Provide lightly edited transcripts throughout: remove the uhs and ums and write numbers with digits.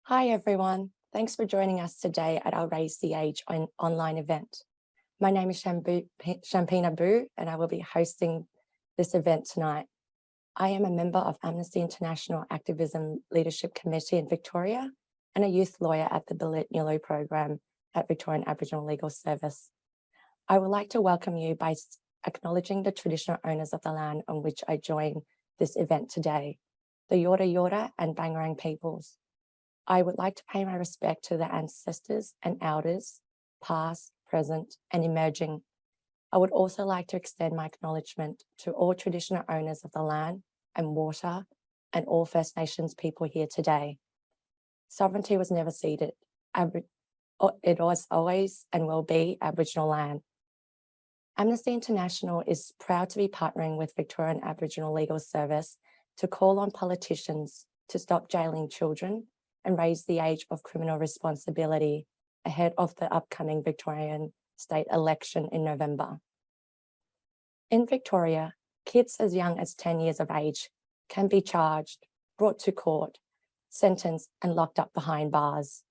Hi everyone, thanks for joining us today at our Raise the Age online event. My name is Champina Abu and I will be hosting this event tonight. I am a member of Amnesty International Activism Leadership Committee in Victoria and a youth lawyer at the Billet program at Victorian Aboriginal Legal Service. I would like to welcome you by acknowledging the traditional owners of the land on which I join this event today, the Yorta Yorta and Bangarang peoples. I would like to pay my respect to the ancestors and elders, past, present, and emerging. I would also like to extend my acknowledgement to all traditional owners of the land and water and all First Nations people here today. Sovereignty was never ceded. It was always and will be Aboriginal land. Amnesty International is proud to be partnering with Victorian Aboriginal Legal Service to call on politicians to stop jailing children and raise the age of criminal responsibility ahead of the upcoming Victorian state election in November. In Victoria, kids as young as 10 years of age can be charged, brought to court, sentenced, and locked up behind bars.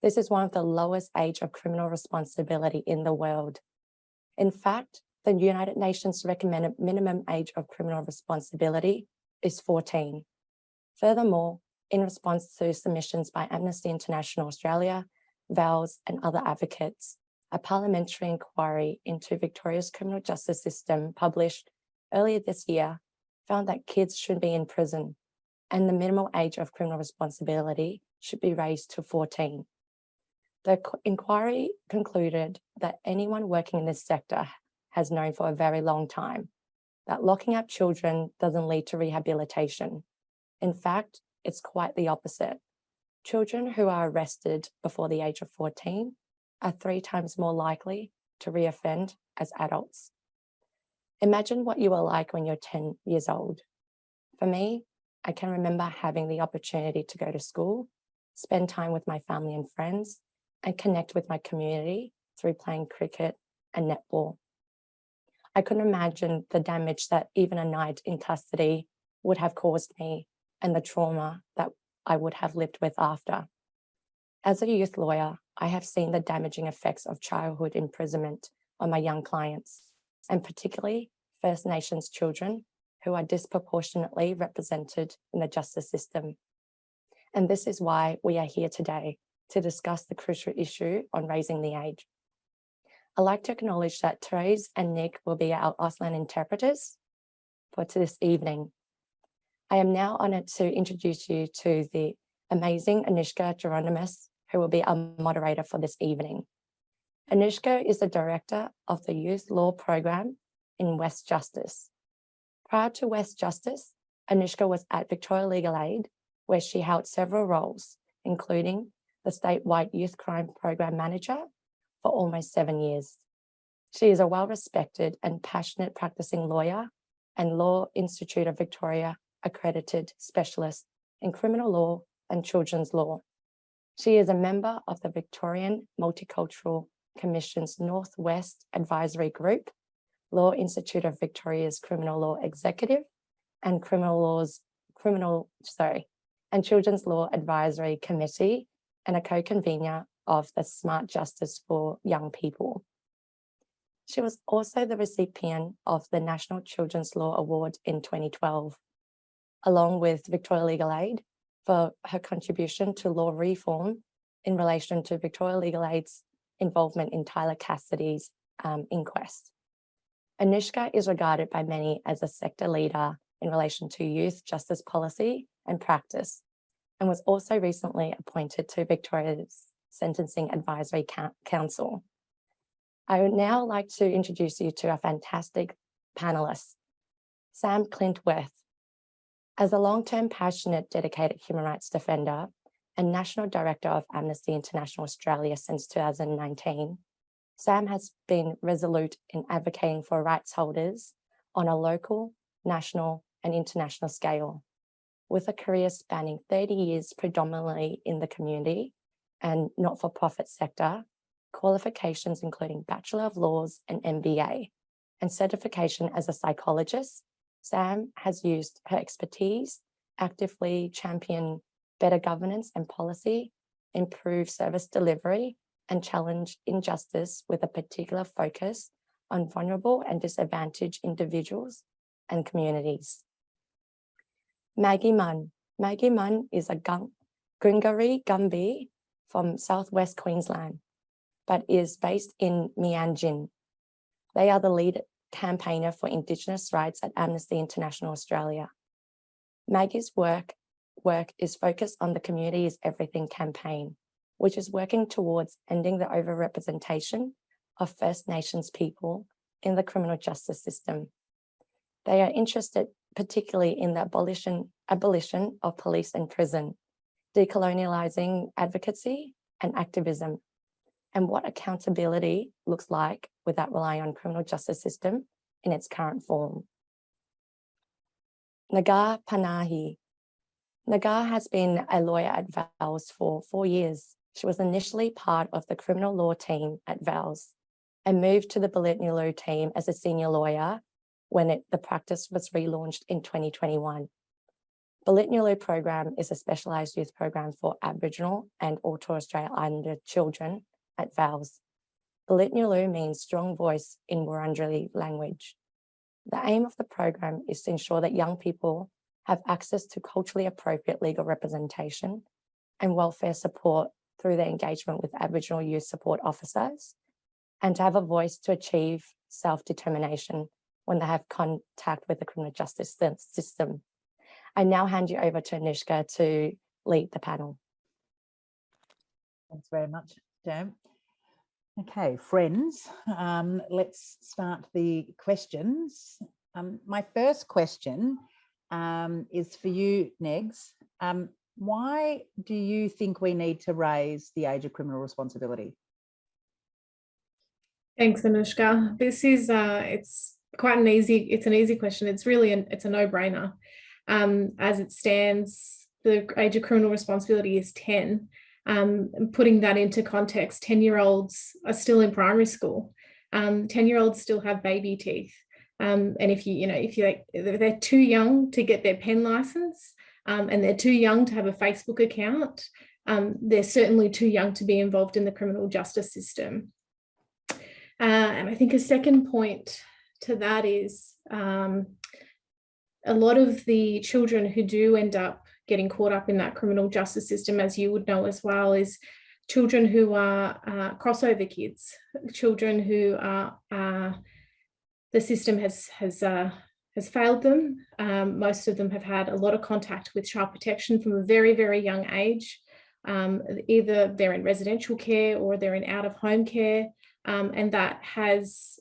This is one of the lowest age of criminal responsibility in the world. In fact, the United Nations recommended minimum age of criminal responsibility is 14. Furthermore, in response to submissions by Amnesty International Australia, VALS, and other advocates, a parliamentary inquiry into Victoria's criminal justice system published earlier this year found that kids should be in prison and the minimal age of criminal responsibility should be raised to 14. The inquiry concluded that anyone working in this sector has known for a very long time that locking up children doesn't lead to rehabilitation. In fact, it's quite the opposite. Children who are arrested before the age of 14 are 3 times more likely to reoffend as adults. Imagine what you were like when you're 10 years old. For me, I can remember having the opportunity to go to school, spend time with my family and friends, and connect with my community through playing cricket and netball. I couldn't imagine the damage that even a night in custody would have caused me and the trauma that I would have lived with after. As a youth lawyer, I have seen the damaging effects of childhood imprisonment on my young clients, and particularly First Nations children who are disproportionately represented in the justice system. And this is why we are here today to discuss the crucial issue on raising the age. I'd like to acknowledge that Therese and Nick will be our Auslan interpreters for this evening. I am now honoured to introduce you to the amazing Anushka Geronimus, who will be our moderator for this evening. Anushka is the director of the Youth Law Program in West Justice. Prior to West Justice, Anushka was at Victorian Legal Aid, where she held several roles, including the statewide Youth Crime Program Manager for almost 7 years. She is a well-respected and passionate practicing lawyer and Law Institute of Victoria accredited specialist in criminal law and children's law. She is a member of the Victorian Multicultural Commission's Northwest Advisory Group, Law Institute of Victoria's Criminal Law Executive, and Children's Law Advisory Committee, and a co-convener of the Smart Justice for Young People. She was also the recipient of the National Children's Law Award in 2012, along with Victoria Legal Aid for her contribution to law reform in relation to Victoria Legal Aid's involvement in Tyler Cassidy's inquest. Anushka is regarded by many as a sector leader in relation to youth justice policy and practice, and was also recently appointed to Victoria's Sentencing Advisory Council. I would now like to introduce you to our fantastic panelists. Sam Clintworth. As a long-term, passionate, dedicated human rights defender and National Director of Amnesty International Australia since 2019, Sam has been resolute in advocating for rights holders on a local, national, and international scale. With a career spanning 30 years predominantly in the community and not-for-profit sector, qualifications including Bachelor of Laws and MBA, and certification as a psychologist, Sam has used her expertise actively champion better governance and policy, improve service delivery, and challenge injustice with a particular focus on vulnerable and disadvantaged individuals and communities. Maggie Munn. Maggie Munn is a Gungari Gumbi from southwest Queensland, but is based in Mianjin. They are the lead campaigner for Indigenous rights at Amnesty International Australia. Maggie's work is focused on the Community is Everything campaign, which is working towards ending the overrepresentation of First Nations people in the criminal justice system. They are interested particularly in the abolition of police and prison, decolonialising advocacy and activism, and what accountability looks like without relying on criminal justice system in its current form. Nagar Panahi. Nagar has been a lawyer at VALS for 4 years. She was initially part of the criminal law team at VALS and moved to the Bulitnulu team as a senior lawyer when the practice was relaunched in 2021. Bulitnulu program is a specialised youth program for Aboriginal and all Torres Strait Islander children at VALS. Bulitnulu means strong voice in Wurundjeri language. The aim of the program is to ensure that young people have access to culturally appropriate legal representation and welfare support through their engagement with Aboriginal youth support officers, and to have a voice to achieve self-determination when they have contact with the criminal justice system. I now hand you over to Anushka to lead the panel. Thanks very much, Jam. Okay, friends, let's start the questions. My first question is for you, Negs. Why do you think we need to raise the age of criminal responsibility? Thanks, Anushka. This is it's an easy question. It's really it's a no-brainer. As it stands, the age of criminal responsibility is 10. Putting that into context, 10-year-olds are still in primary school. 10-year-olds still have baby teeth. And if they're too young to get their pen license, and they're too young to have a Facebook account, they're certainly too young to be involved in the criminal justice system. And I think a second point to that is a lot of the children who do end up getting caught up in that criminal justice system, as you would know as well, is children who are crossover kids, children who are the system has failed them. Most of them have had a lot of contact with child protection from a very, very young age. Either they're in residential care or they're in out-of-home care, and that has,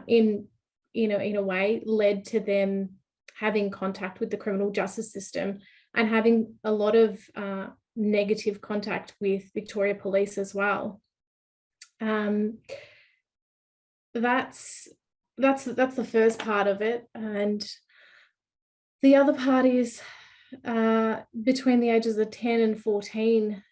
in a way, led to them having contact with the criminal justice system and having a lot of negative contact with Victoria Police as well. That's the first part of it, and the other part is between the ages of 10 and 14,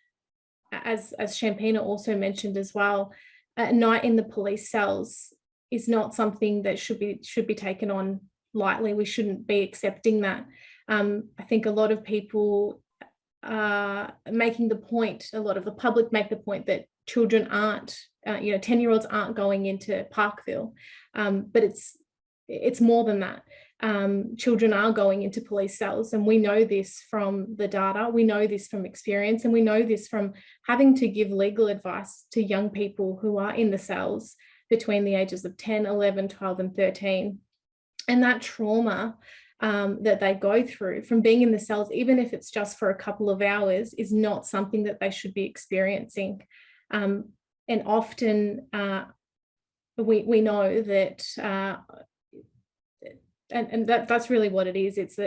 as Shampina also mentioned as well, a night in the police cells is not something that should be taken on lightly. We shouldn't be accepting that. I think a lot of people are making the point, a lot of the public make the point that children aren't, 10-year-olds aren't going into Parkville, but it's more than that. Children are going into police cells, and we know this from the data, we know this from experience, and we know this from having to give legal advice to young people who are in the cells between the ages of 10, 11, 12 and 13. And that trauma that they go through from being in the cells, even if it's just for a couple of hours, is not something that they should be experiencing. And often we know that, and that's really what it is. It's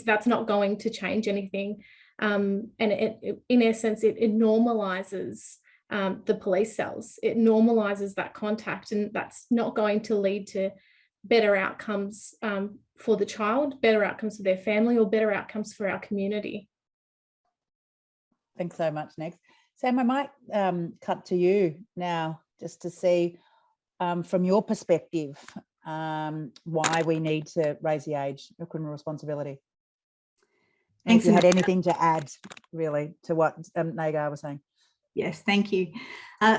that's not going to change anything. And in essence, it normalizes the police cells. It normalizes that contact, and that's not going to lead to better outcomes for the child, better outcomes for their family, or better outcomes for our community. Thanks so much, Next. Sam, I might cut to you now just to see from your perspective why we need to raise the age of criminal responsibility. If you had anything to add, really, to what Nagar was saying. Yes, thank you.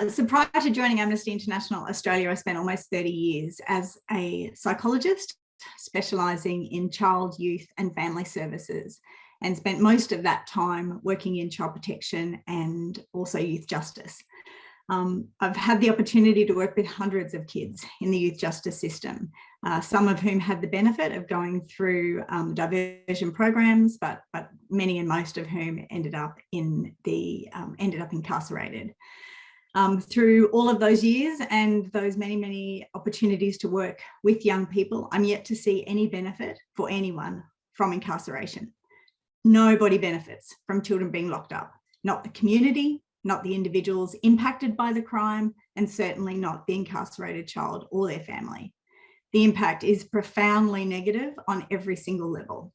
So prior to joining Amnesty International Australia, I spent almost 30 years as a psychologist specialising in child, youth and family services, and spent most of that time working in child protection and also youth justice. I've had the opportunity to work with hundreds of kids in the youth justice system, some of whom had the benefit of going through diversion programs, but many and most of whom ended up incarcerated. Through all of those years and those many opportunities to work with young people, I'm yet to see any benefit for anyone from incarceration. Nobody benefits from children being locked up, not the community, not the individuals impacted by the crime, and certainly not the incarcerated child or their family. The impact is profoundly negative on every single level.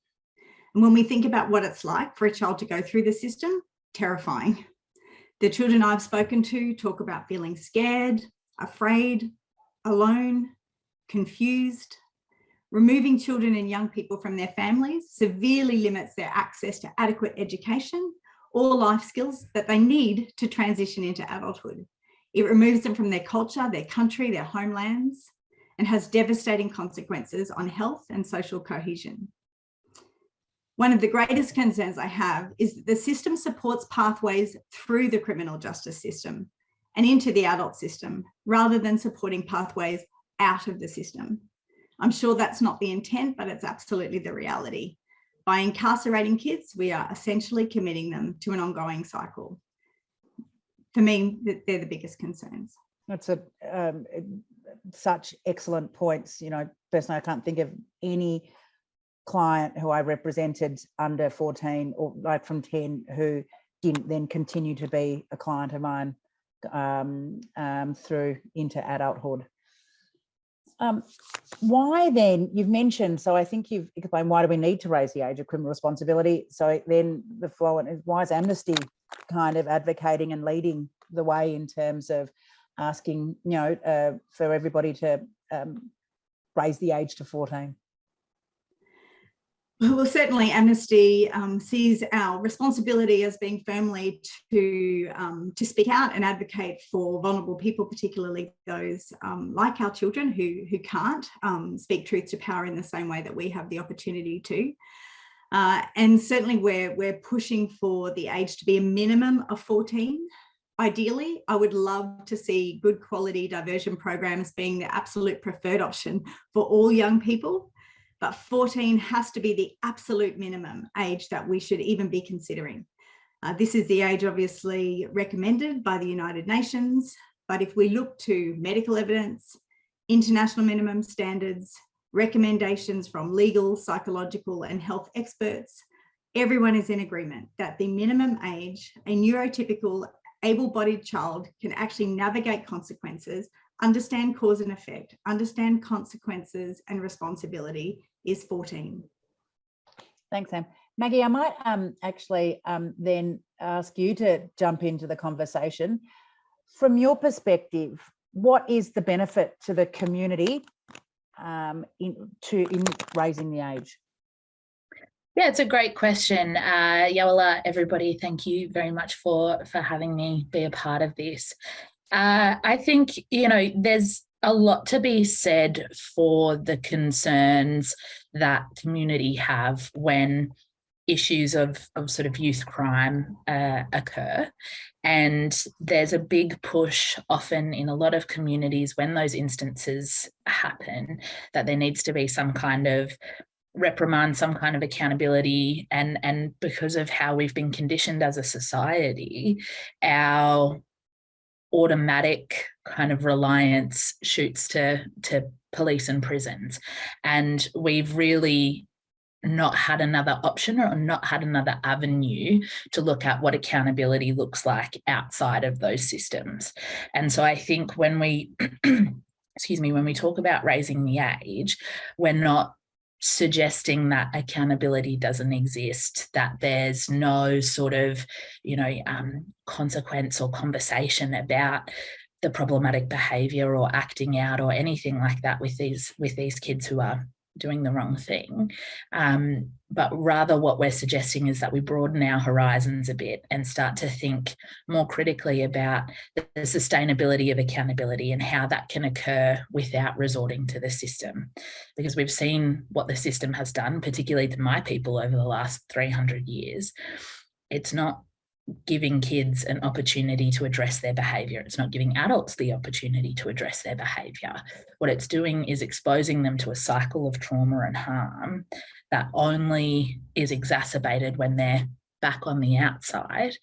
And when we think about what it's like for a child to go through the system, terrifying. The children I've spoken to talk about feeling scared, afraid, alone, confused. Removing children and young people from their families severely limits their access to adequate education or life skills that they need to transition into adulthood. It removes them from their culture, their country, their homelands, and has devastating consequences on health and social cohesion. One of the greatest concerns I have is that the system supports pathways through the criminal justice system and into the adult system, rather than supporting pathways out of the system. I'm sure that's not the intent, but it's absolutely the reality. By incarcerating kids, we are essentially committing them to an ongoing cycle. For me, they're the biggest concerns. That's such excellent points. You know, personally, I can't think of any client who I represented under 14 or like from 10 who didn't then continue to be a client of mine through into adulthood. Why then, you've mentioned, so I think you've explained why do we need to raise the age of criminal responsibility. So then the flow is, why is Amnesty kind of advocating and leading the way in terms of asking, you know, for everybody to raise the age to 14? Well, certainly Amnesty sees our responsibility as being firmly to speak out and advocate for vulnerable people, particularly those like our children who can't speak truth to power in the same way that we have the opportunity to. And certainly we're pushing for the age to be a minimum of 14. Ideally, I would love to see good quality diversion programs being the absolute preferred option for all young people. But 14 has to be the absolute minimum age that we should even be considering. This is the age obviously recommended by the United Nations, but if we look to medical evidence, international minimum standards, recommendations from legal, psychological and health experts, everyone is in agreement that the minimum age a neurotypical able-bodied child can actually navigate consequences, understand cause and effect, understand consequences and responsibility is 14. Thanks, Sam. Maggie, I might actually then ask you to jump into the conversation. From your perspective, what is the benefit to the community in raising the age? Yeah, it's a great question. Yawala, everybody, thank you very much for having me be a part of this. I think, you know, there's a lot to be said for the concerns that community have when issues of sort of youth crime occur. And there's a big push often in a lot of communities when those instances happen that there needs to be some kind of reprimand, some kind of accountability. And because of how we've been conditioned as a society, our automatic kind of reliance shoots to police and prisons. And we've really not had another option or not had another avenue to look at what accountability looks like outside of those systems. And so I think when we, excuse me, when we talk about raising the age, we're not suggesting that accountability doesn't exist, that there's no sort of, you know, consequence or conversation about the problematic behaviour or acting out or anything like that with these kids who are doing the wrong thing. But rather what we're suggesting is that we broaden our horizons a bit and start to think more critically about the sustainability of accountability and how that can occur without resorting to the system. Because we've seen what the system has done, particularly to my people over the last 300 years. It's not giving kids an opportunity to address their behaviour. It's not giving adults the opportunity to address their behaviour. What it's doing is exposing them to a cycle of trauma and harm that only is exacerbated when they're back on the outside,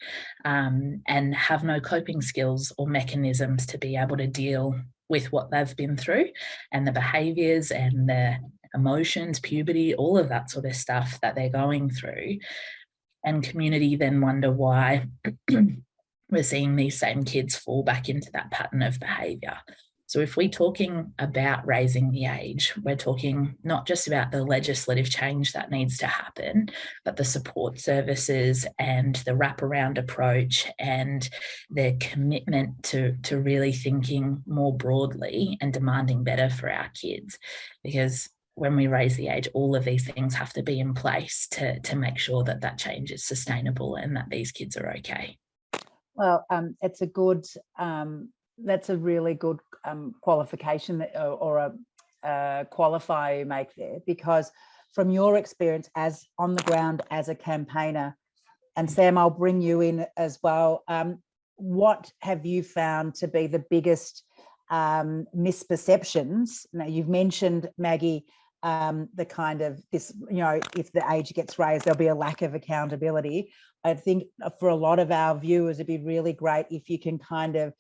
and have no coping skills or mechanisms to be able to deal with what they've been through and the behaviours and the emotions, puberty, all of that sort of stuff that they're going through. And community then wonder why we're seeing these same kids fall back into that pattern of behaviour. So if we're talking about raising the age, we're talking not just about the legislative change that needs to happen, but the support services and the wraparound approach and the commitment to really thinking more broadly and demanding better for our kids. Because when we raise the age, all of these things have to be in place to make sure that that change is sustainable and that these kids are okay. Well, it's a good, that's a really good qualification or a qualifier you make there, because from your experience as on the ground as a campaigner, and Sam, I'll bring you in as well, what have you found to be the biggest misperceptions? Now, you've mentioned, Maggie, the kind of this, if the age gets raised, there'll be a lack of accountability. I think for a lot of our viewers, it'd be really great if you can kind of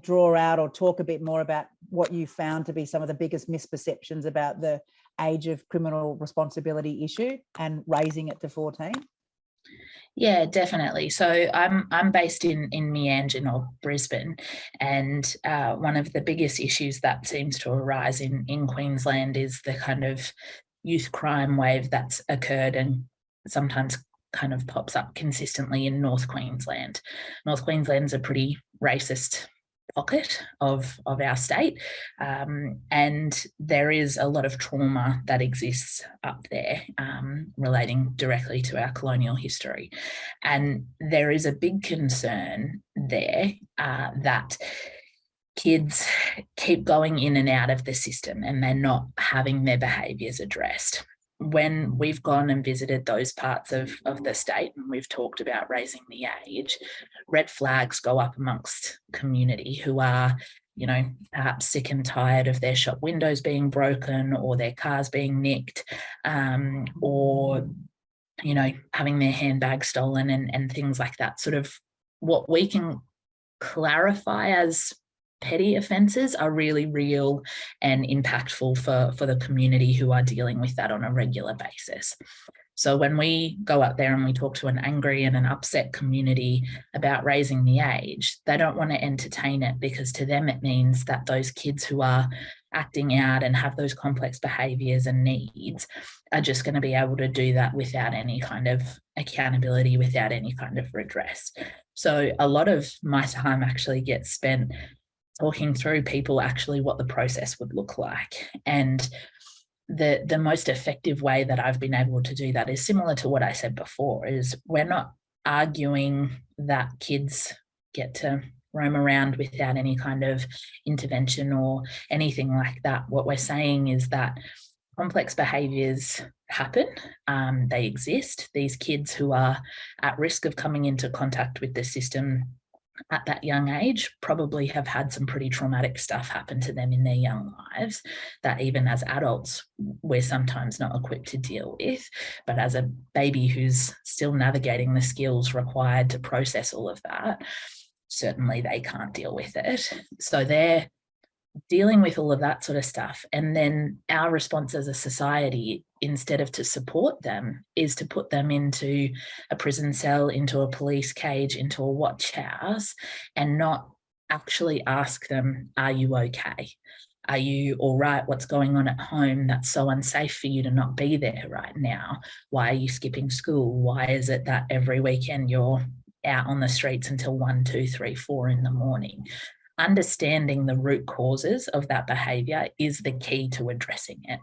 draw out or talk a bit more about what you found to be some of the biggest misperceptions about the age of criminal responsibility issue and raising it to 14. Yeah, definitely. So I'm based in Meanjin or Brisbane, and one of the biggest issues that seems to arise in Queensland is the kind of youth crime wave that's occurred and sometimes kind of pops up consistently in North Queensland. North Queensland's a pretty racist pocket of our state, and there is a lot of trauma that exists up there relating directly to our colonial history, and there is a big concern there that kids keep going in and out of the system and they're not having their behaviours addressed. When we've gone and visited those parts of the state and we've talked about raising the age, red flags go up amongst community who are, perhaps sick and tired of their shop windows being broken or their cars being nicked, or, having their handbags stolen and things like that. Sort of what we can clarify as petty offences are really real and impactful for the community who are dealing with that on a regular basis. So when we go out there and we talk to an angry and an upset community about raising the age, they don't want to entertain it, because to them it means that those kids who are acting out and have those complex behaviours and needs are just going to be able to do that without any kind of accountability, without any kind of redress. So a lot of my time actually gets spent talking through people actually what the process would look like. And the most effective way that I've been able to do that is similar to what I said before, is we're not arguing that kids get to roam around without any kind of intervention or anything like that. What we're saying is that complex behaviours happen, they exist. These kids who are at risk of coming into contact with the system at that young age probably have had some pretty traumatic stuff happen to them in their young lives that even as adults we're sometimes not equipped to deal with, but as a baby who's still navigating the skills required to process all of that, certainly they can't deal with it. So they're dealing with all of that sort of stuff, and then our response as a society, instead of to support them, is to put them into a prison cell, into a police cage, into a watch house, and not actually ask them, are you okay? Are you all right? What's going on at home that's so unsafe for you to not be there right now? Why are you skipping school? Why is it that every weekend you're out on the streets until 1, 2, 3, 4 in the morning? Understanding the root causes of that behaviour is the key to addressing it.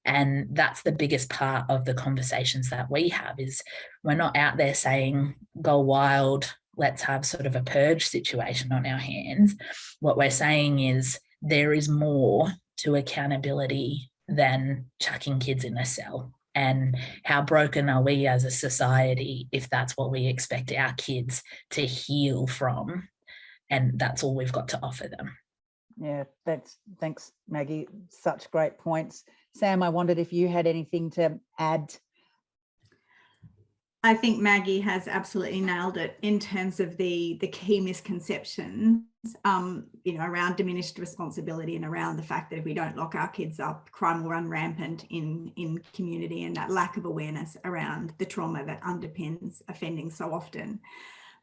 And that's the biggest part of the conversations that we have, is we're not out there saying, go wild, let's have sort of a purge situation on our hands. What we're saying is there is more to accountability than chucking kids in a cell. And how broken are we as a society if that's what we expect our kids to heal from, and that's all we've got to offer them. Yeah, thanks, Maggie. Such great points. Sam, I wondered if you had anything to add. I think Maggie has absolutely nailed it in terms of the key misconceptions, around diminished responsibility and around the fact that if we don't lock our kids up, crime will run rampant in community, and that lack of awareness around the trauma that underpins offending so often.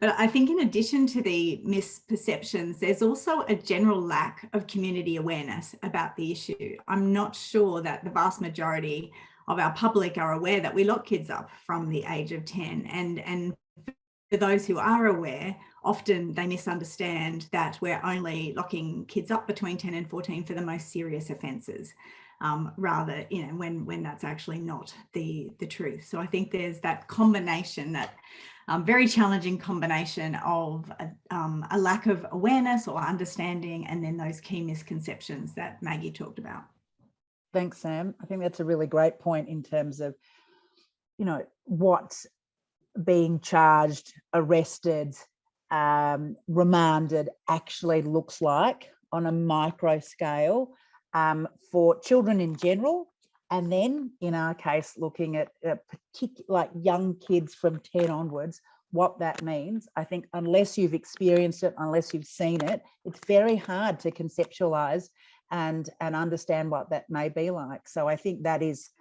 But I think in addition to the misperceptions, there's also a general lack of community awareness about the issue. I'm not sure that the vast majority of our public are aware that we lock kids up from the age of 10. And for those who are aware, often they misunderstand that we're only locking kids up between 10 and 14 for the most serious offences, rather, when that's actually not the truth. So I think there's that combination, that very challenging combination of a lack of awareness or understanding, and then those key misconceptions that Maggie talked about. Thanks, Sam. I think that's a really great point in terms of, what being charged, arrested, remanded actually looks like on a micro scale for children in general. And then in our case, looking at like young kids from 10 onwards, what that means. I think unless you've experienced it, unless you've seen it, it's very hard to conceptualize and understand what that may be like. So I think that is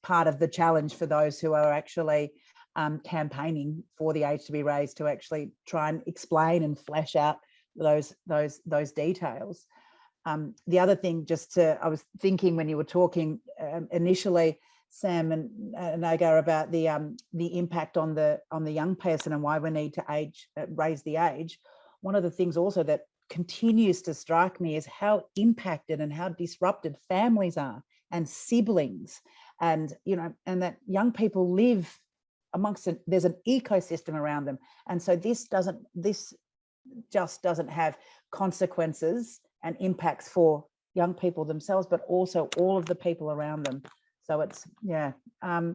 part of the challenge for those who are actually campaigning for the age to be raised, to actually try and explain and flesh out those details. The other thing, I was thinking when you were talking initially, Sam and Agar, about the impact on the young person and why we need to raise the age. One of the things also that continues to strike me is how impacted and how disrupted families are, and siblings, and that young people live amongst there's an ecosystem around them, and so this just doesn't have consequences and impacts for young people themselves, but also all of the people around them. So it's, I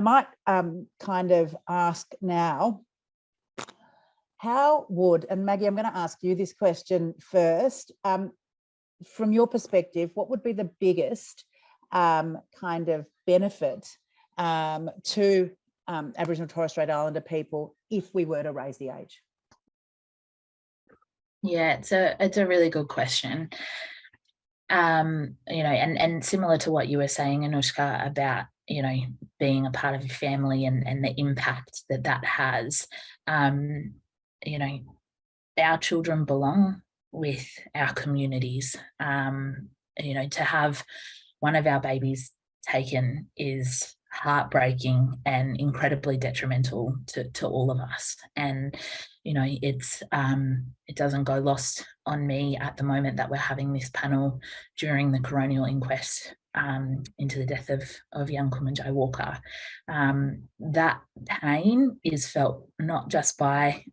might kind of ask now, how would, and Maggie, I'm going to ask you this question first, from your perspective, what would be the biggest kind of benefit to Aboriginal and Torres Strait Islander people if we were to raise the age? Yeah, it's a really good question. And similar to what you were saying, Anushka, about, being a part of a family and the impact that has, our children belong with our communities. To have one of our babies taken is heartbreaking and incredibly detrimental to all of us. And it doesn't go lost on me at the moment that we're having this panel during the coronial inquest into the death of young Kumanjai Walker. That pain is felt not just by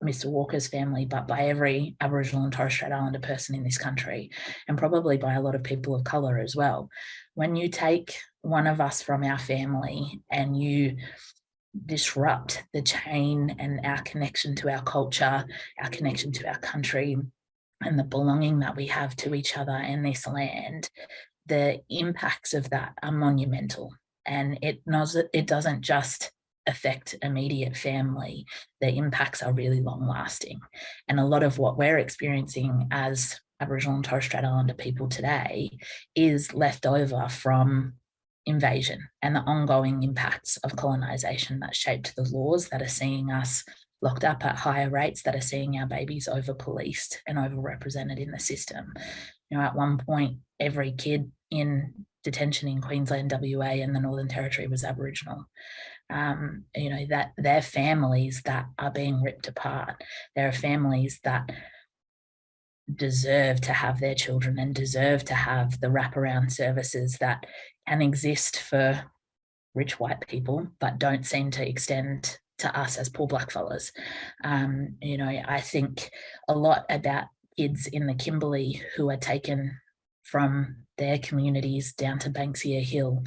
Mr. Walker's family, but by every Aboriginal and Torres Strait Islander person in this country, and probably by a lot of people of colour as well. When you take one of us from our family and you disrupt the chain and our connection to our culture, our connection to our country, and the belonging that we have to each other and this land, the impacts of that are monumental. And it doesn't just affect immediate family. The impacts are really long lasting. And a lot of what we're experiencing as Aboriginal and Torres Strait Islander people today is left over from invasion and the ongoing impacts of colonisation that shaped the laws that are seeing us locked up at higher rates, that are seeing our babies over-policed and over-represented in the system. At one point, every kid in detention in Queensland, WA and the Northern Territory was Aboriginal. That they're families that are being ripped apart. There are families that deserve to have their children and deserve to have the wraparound services that can exist for rich white people, but don't seem to extend to us as poor blackfellas. You know, I think a lot about kids in the Kimberley who are taken from their communities down to Banksia Hill.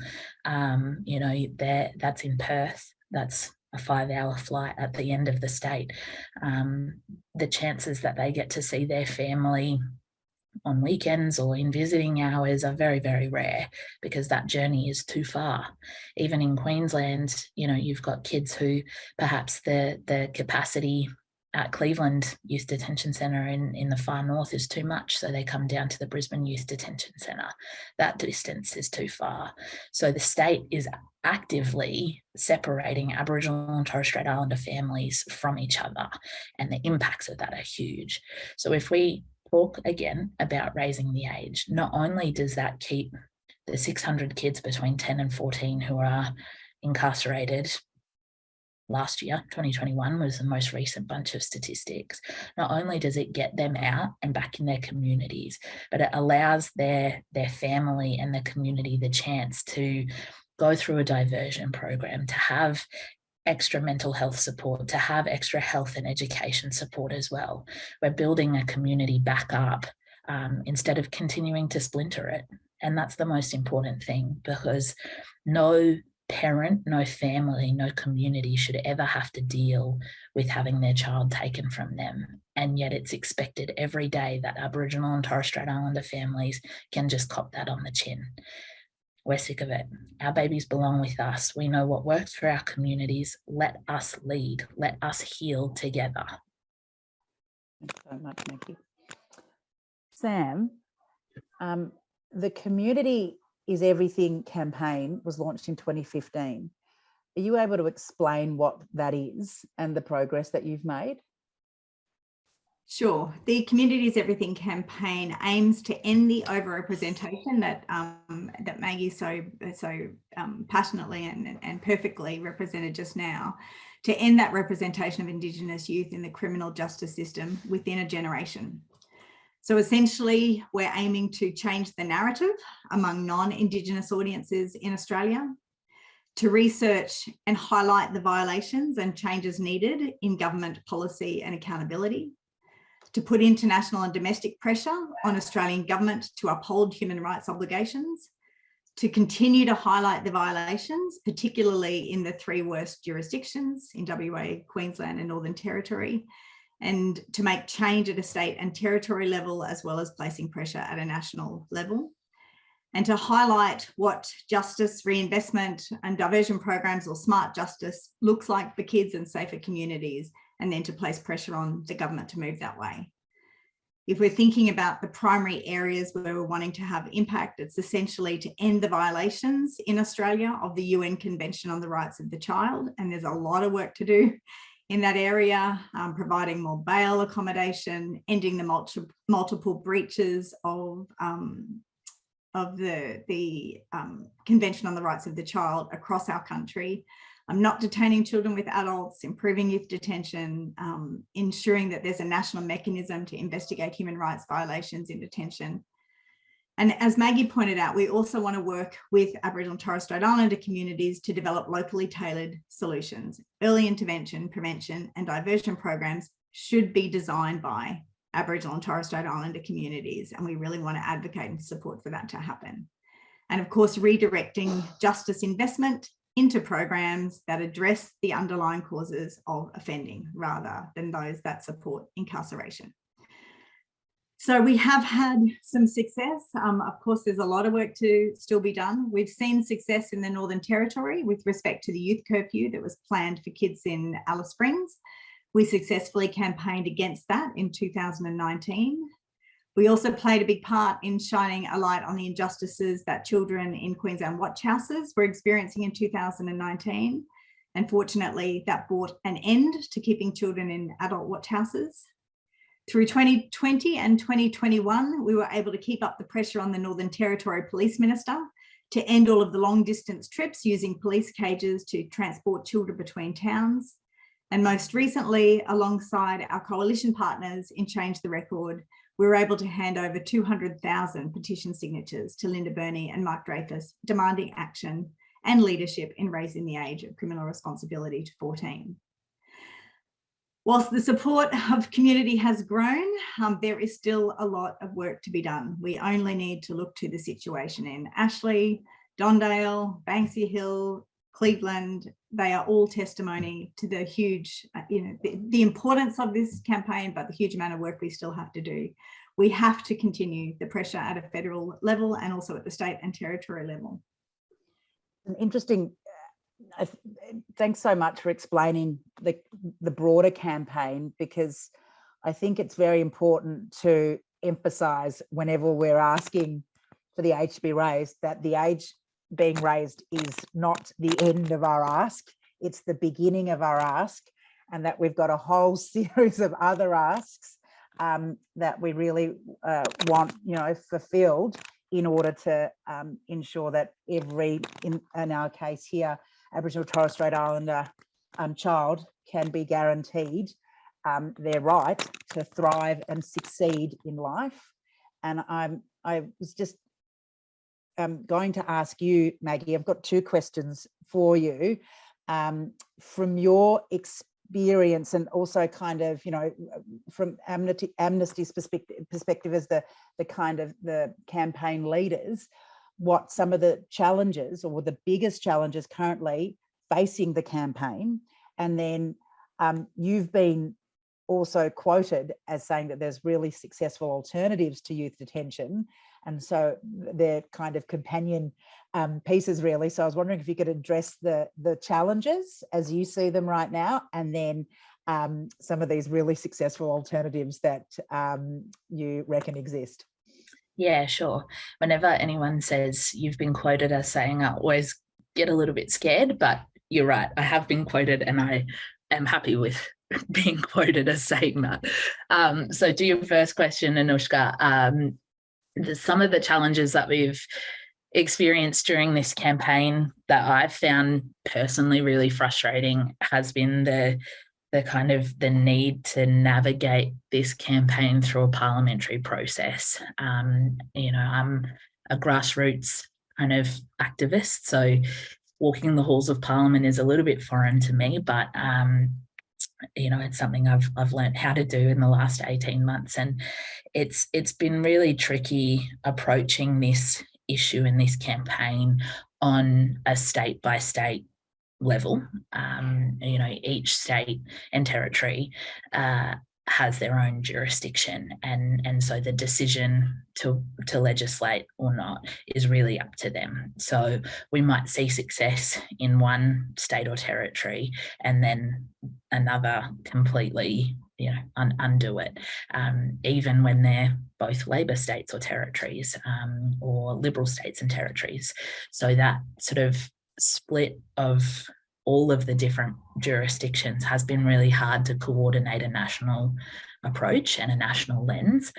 You know, that's in Perth. That's a 5-hour flight at the end of the state. The chances that they get to see their family on weekends or in visiting hours are very, very rare because that journey is too far. Even in Queensland, you know, you've got kids who perhaps the capacity at Cleveland Youth Detention Centre in the far north is too much, so they come down to the Brisbane Youth Detention Centre. That distance is too far. So the state is actively separating Aboriginal and Torres Strait Islander families from each other, and the impacts of that are huge. So if we talk again about raising the age, not only does that keep the 600 kids between 10 and 14 who are incarcerated last year, 2021 was the most recent bunch of statistics. Not only does it get them out and back in their communities, but it allows their family and the community the chance to go through a diversion program, to have extra mental health support, to have extra health and education support as well. We're building a community back up instead of continuing to splinter it. And that's the most important thing, because no parent, no family, no community should ever have to deal with having their child taken from them. And yet it's expected every day that Aboriginal and Torres Strait Islander families can just cop that on the chin. We're sick of it. Our babies belong with us. We know what works for our communities. Let us lead. Let us heal together. Thanks so much, Maggie. Sam, the Community is Everything campaign was launched in 2015. Are you able to explain what that is and the progress that you've made? Sure. The Community is Everything campaign aims to end the overrepresentation that that Maggie so passionately and perfectly represented just now, to end that representation of Indigenous youth in the criminal justice system within a generation. So essentially, we're aiming to change the narrative among non-Indigenous audiences in Australia, to research and highlight the violations and changes needed in government policy and accountability, to put international and domestic pressure on Australian government to uphold human rights obligations, to continue to highlight the violations, particularly in the 3 worst jurisdictions in WA, Queensland and Northern Territory, and to make change at a state and territory level, as well as placing pressure at a national level, and to highlight what justice, reinvestment and diversion programs, or smart justice, looks like for kids and safer communities, and then to place pressure on the government to move that way. If we're thinking about the primary areas where we're wanting to have impact, it's essentially to end the violations in Australia of the UN Convention on the Rights of the Child, and there's a lot of work to do in that area, providing more bail accommodation, ending the multiple breaches of the Convention on the Rights of the Child across our country, not detaining children with adults, improving youth detention, ensuring that there's a national mechanism to investigate human rights violations in detention. And as Maggie pointed out, we also want to work with Aboriginal and Torres Strait Islander communities to develop locally tailored solutions. Early intervention, prevention and diversion programs should be designed by Aboriginal and Torres Strait Islander communities, and we really want to advocate and support for that to happen. And of course, redirecting justice investment into programs that address the underlying causes of offending rather than those that support incarceration. So we have had some success. Of course, there's a lot of work to still be done. We've seen success in the Northern Territory with respect to the youth curfew that was planned for kids in Alice Springs. We successfully campaigned against that in 2019. We also played a big part in shining a light on the injustices that children in Queensland watch houses were experiencing in 2019. And fortunately, that brought an end to keeping children in adult watch houses. Through 2020 and 2021, we were able to keep up the pressure on the Northern Territory Police Minister to end all of the long distance trips using police cages to transport children between towns. And most recently, alongside our coalition partners in Change the Record, we were able to hand over 200,000 petition signatures to Linda Burney and Mark Dreyfus, demanding action and leadership in raising the age of criminal responsibility to 14. Whilst the support of community has grown, there is still a lot of work to be done. We only need to look to the situation in Ashley, Dondale, Banksia Hill, Cleveland. They are all testimony to the huge, the importance of this campaign, but the huge amount of work we still have to do. We have to continue the pressure at a federal level and also at the state and territory level. Interesting. Thanks so much for explaining the broader campaign, because I think it's very important to emphasise whenever we're asking for the age to be raised, that the age being raised is not the end of our ask, it's the beginning of our ask, and that we've got a whole series of other asks that we really want, fulfilled in order to ensure that every, in our case here, Aboriginal Torres Strait Islander child can be guaranteed their right to thrive and succeed in life. And I was just going to ask you, Maggie, I've got two questions for you. From your experience and also kind of, from Amnesty's perspective as the kind of the campaign leaders, what some of the challenges or the biggest challenges currently facing the campaign. And then you've been also quoted as saying that there's really successful alternatives to youth detention. And so they're kind of companion pieces really. So I was wondering if you could address the challenges as you see them right now, and then some of these really successful alternatives that you reckon exist. Yeah, sure. Whenever anyone says you've been quoted as saying, I always get a little bit scared, but you're right. I have been quoted and I am happy with being quoted as saying that. So to your first question, Anushka, some of the challenges that we've experienced during this campaign that I've found personally really frustrating has been the kind of the need to navigate this campaign through a parliamentary process. I'm a grassroots kind of activist, so walking the halls of Parliament is a little bit foreign to me, but it's something I've learned how to do in the last 18 months, and it's been really tricky approaching this issue in this campaign on a state by state level. Each state and territory has their own jurisdiction, and so the decision to legislate or not is really up to them. So we might see success in one state or territory and then another completely undo it, even when they're both Labor states or territories, or Liberal states and territories. So that sort of split of all of the different jurisdictions has been really hard to coordinate a national approach and a national lens,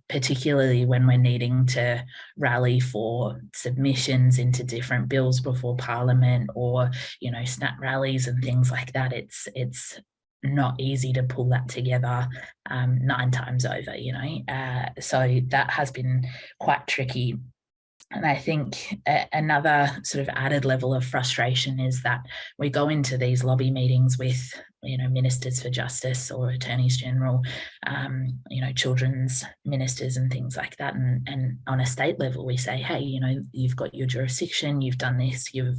particularly when we're needing to rally for submissions into different bills before Parliament, or snap rallies and things like that. It's not easy to pull that together 9 times over, so that has been quite tricky. And I think another sort of added level of frustration is that we go into these lobby meetings with, ministers for justice or attorneys general, children's ministers and things like that. And on a state level, we say, hey, you've got your jurisdiction, you've done this, your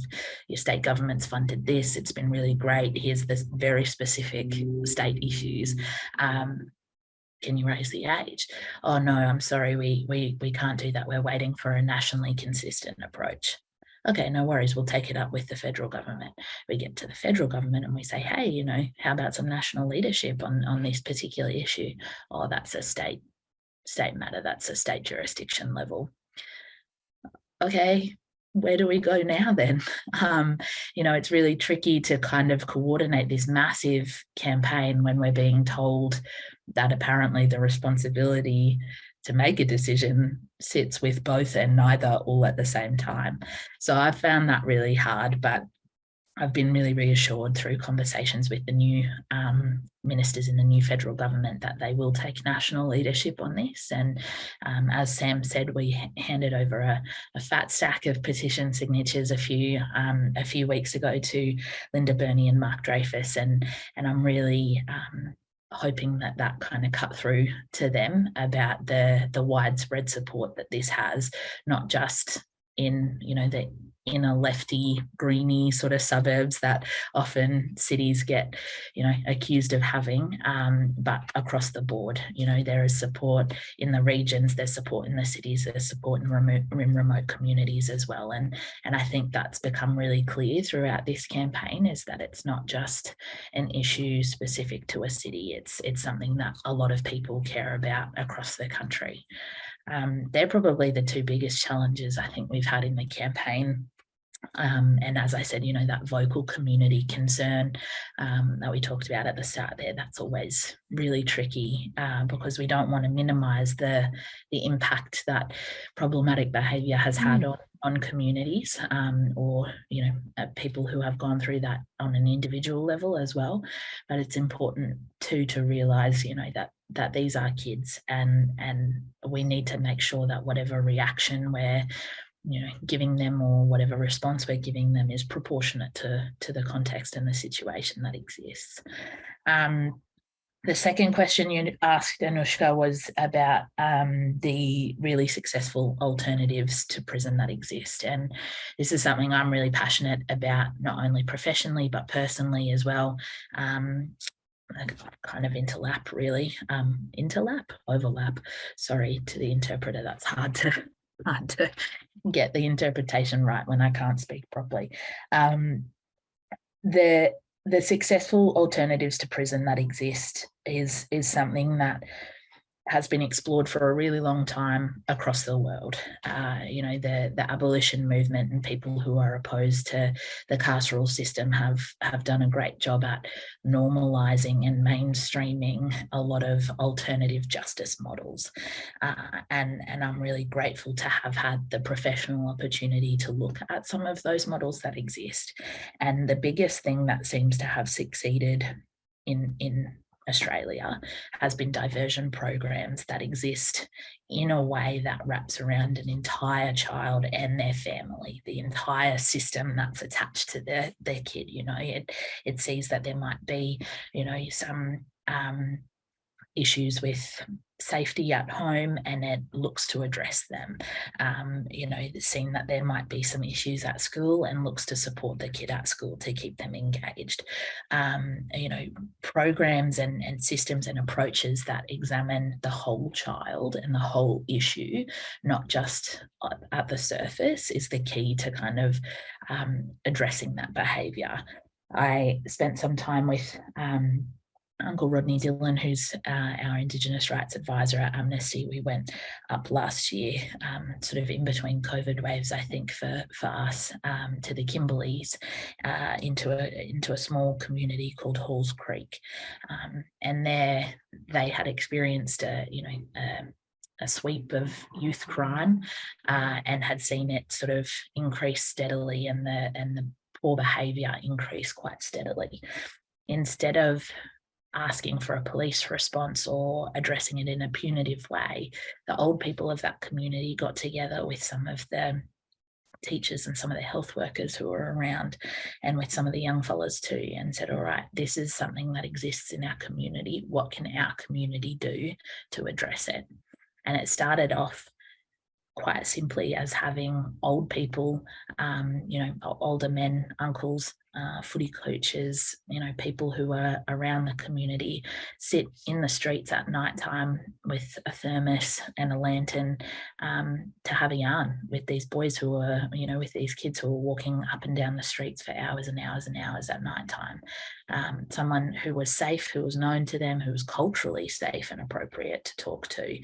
state government's funded this, it's been really great. Here's the very specific state issues. Can you raise the age? Oh no, I'm sorry, we can't do that. We're waiting for a nationally consistent approach. Okay, no worries, we'll take it up with the federal government. We get to the federal government and we say, hey, how about some national leadership on this particular issue? Oh, that's a state matter, that's a state jurisdiction level. Okay, where do we go now then? It's really tricky to kind of coordinate this massive campaign when we're being told that apparently the responsibility to make a decision sits with both and neither all at the same time. So I found that really hard, but I've been really reassured through conversations with the new ministers in the new federal government that they will take national leadership on this. And as Sam said, we handed over a fat stack of petition signatures a few weeks ago to Linda Burney and Mark Dreyfus, and I'm really hoping that that kind of cut through to them about the widespread support that this has, not just in, you know, the inner lefty greeny sort of suburbs that often cities get, you know, accused of having, but across the board. You know, there is support in the regions, there's support in the cities, there's support in remote communities as well. And I think that's become really clear throughout this campaign, is that it's not just an issue specific to a city, it's something that a lot of people care about across the country. They're probably the two biggest challenges I think we've had in the campaign. And as I said, you know, that vocal community concern that we talked about at the start there, that's always really tricky because we don't want to minimise the impact that problematic behaviour has had on communities or, you know, people who have gone through that on an individual level as well. But it's important too to realise, you know, that these are kids, and we need to make sure that whatever reaction we're, you know, giving them, or whatever response we're giving them, is proportionate to the context and the situation that exists. The second question you asked, Anushka, was about the really successful alternatives to prison that exist. And this is something I'm really passionate about, not only professionally, but personally as well. Kind of interlap, really. Overlap. Sorry to the interpreter, that's hard to get the interpretation right when I can't speak properly. The successful alternatives to prison that exist is something that has been explored for a really long time across the world. You know, the abolition movement and people who are opposed to the carceral system have done a great job at normalising and mainstreaming a lot of alternative justice models. And I'm really grateful to have had the professional opportunity to look at some of those models that exist. And the biggest thing that seems to have succeeded in Australia has been diversion programs that exist in a way that wraps around an entire child and their family, the entire system that's attached to their kid. You know, it sees that there might be, you know, some issues with safety at home, and it looks to address them. You know, seeing that there might be some issues at school, and looks to support the kid at school to keep them engaged. You know, programs and systems and approaches that examine the whole child and the whole issue, not just at the surface, is the key to kind of addressing that behaviour. I spent some time with Uncle Rodney Dillon, who's our Indigenous rights advisor at Amnesty. We went up last year, sort of in between COVID waves, I think, for us, to the Kimberleys, into a small community called Halls Creek, and there they had experienced a sweep of youth crime, and had seen it sort of increase steadily, and the poor behaviour increase quite steadily. Instead of asking for a police response or addressing it in a punitive way, the old people of that community got together with some of the teachers and some of the health workers who were around, and with some of the young fellas too, and said, all right, this is something that exists in our community. What can our community do to address it? And it started off quite simply as having old people, you know, older men, uncles, footy coaches, you know, people who are around the community, sit in the streets at night time with a thermos and a lantern to have a yarn with these boys who are, you know, with these kids who are walking up and down the streets for hours and hours and hours at night time. Someone who was safe, who was known to them, who was culturally safe and appropriate to talk to.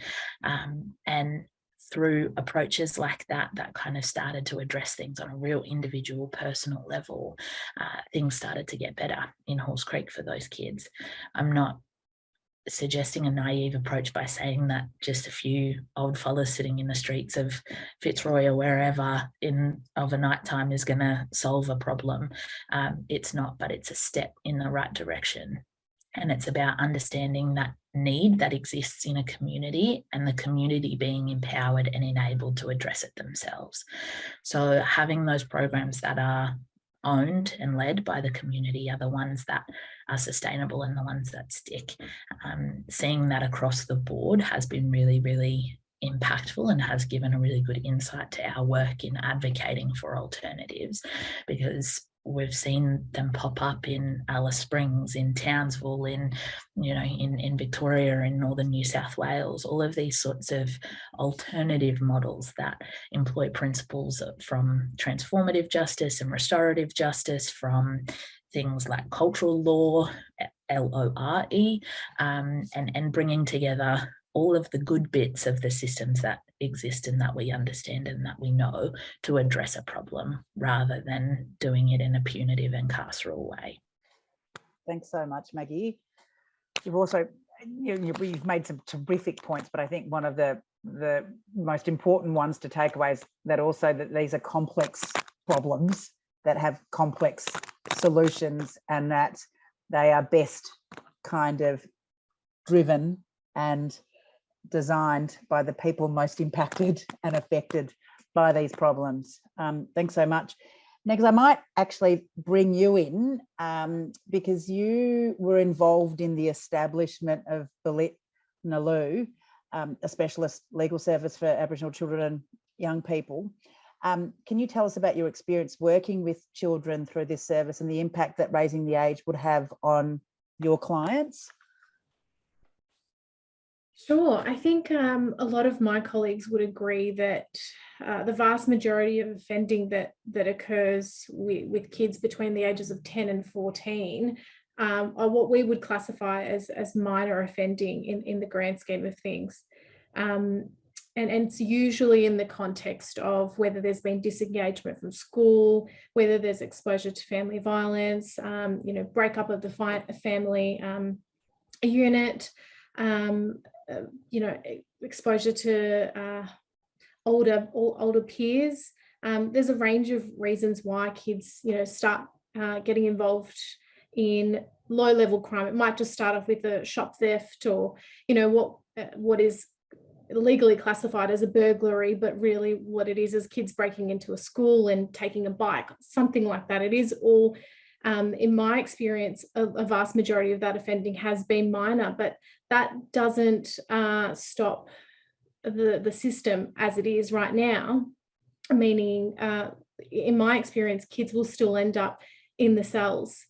And through approaches like that kind of started to address things on a real individual, personal level, things started to get better in Halls Creek for those kids. I'm not suggesting a naive approach by saying that just a few old fellas sitting in the streets of Fitzroy or wherever of a night time is going to solve a problem. It's not, but it's a step in the right direction. And it's about understanding that need that exists in a community and the community being empowered and enabled to address it themselves. So having those programs that are owned and led by the community are the ones that are sustainable and the ones that stick. Seeing that across the board has been really, really impactful and has given a really good insight to our work in advocating for alternatives, because we've seen them pop up in Alice Springs, in Townsville, in Victoria, in northern New South Wales, all of these sorts of alternative models that employ principles from transformative justice and restorative justice, from things like cultural law, LORE, and bringing together all of the good bits of the systems that exist and that we understand and that we know to address a problem, rather than doing it in a punitive and carceral way. Thanks so much, Maggie. You've also, you've made some terrific points, but I think one of the most important ones to take away is that also that these are complex problems that have complex solutions, and that they are best kind of driven and designed by the people most impacted and affected by these problems. Thanks so much. Next, I might actually bring you in because you were involved in the establishment of Balit Nalu, a specialist legal service for Aboriginal children and young people. Can you tell us about your experience working with children through this service and the impact that raising the age would have on your clients? Sure. I think a lot of my colleagues would agree that the vast majority of offending that occurs with kids between the ages of 10 and 14 are what we would classify as minor offending in the grand scheme of things. And it's usually in the context of whether there's been disengagement from school, whether there's exposure to family violence, breakup of the family unit, exposure to older peers. There's a range of reasons why kids, start getting involved in low-level crime. It might just start off with a shop theft, or what is legally classified as a burglary, but really what it is kids breaking into a school and taking a bike, something like that. It is all, in my experience, a vast majority of that offending has been minor, but that doesn't stop the system as it is right now, meaning in my experience, kids will still end up in the cells.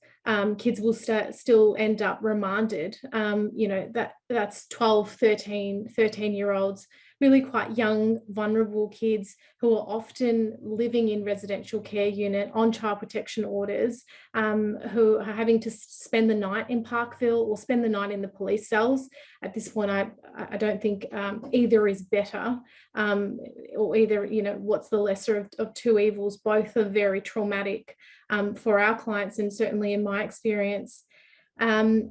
Kids will still end up remanded. That's 12, 13-year-olds, really quite young, vulnerable kids who are often living in residential care unit on child protection orders, who are having to spend the night in Parkville or spend the night in the police cells. At this point, I don't think either is better, or either, what's the lesser of two evils. Both are very traumatic for our clients, and certainly in my experience. And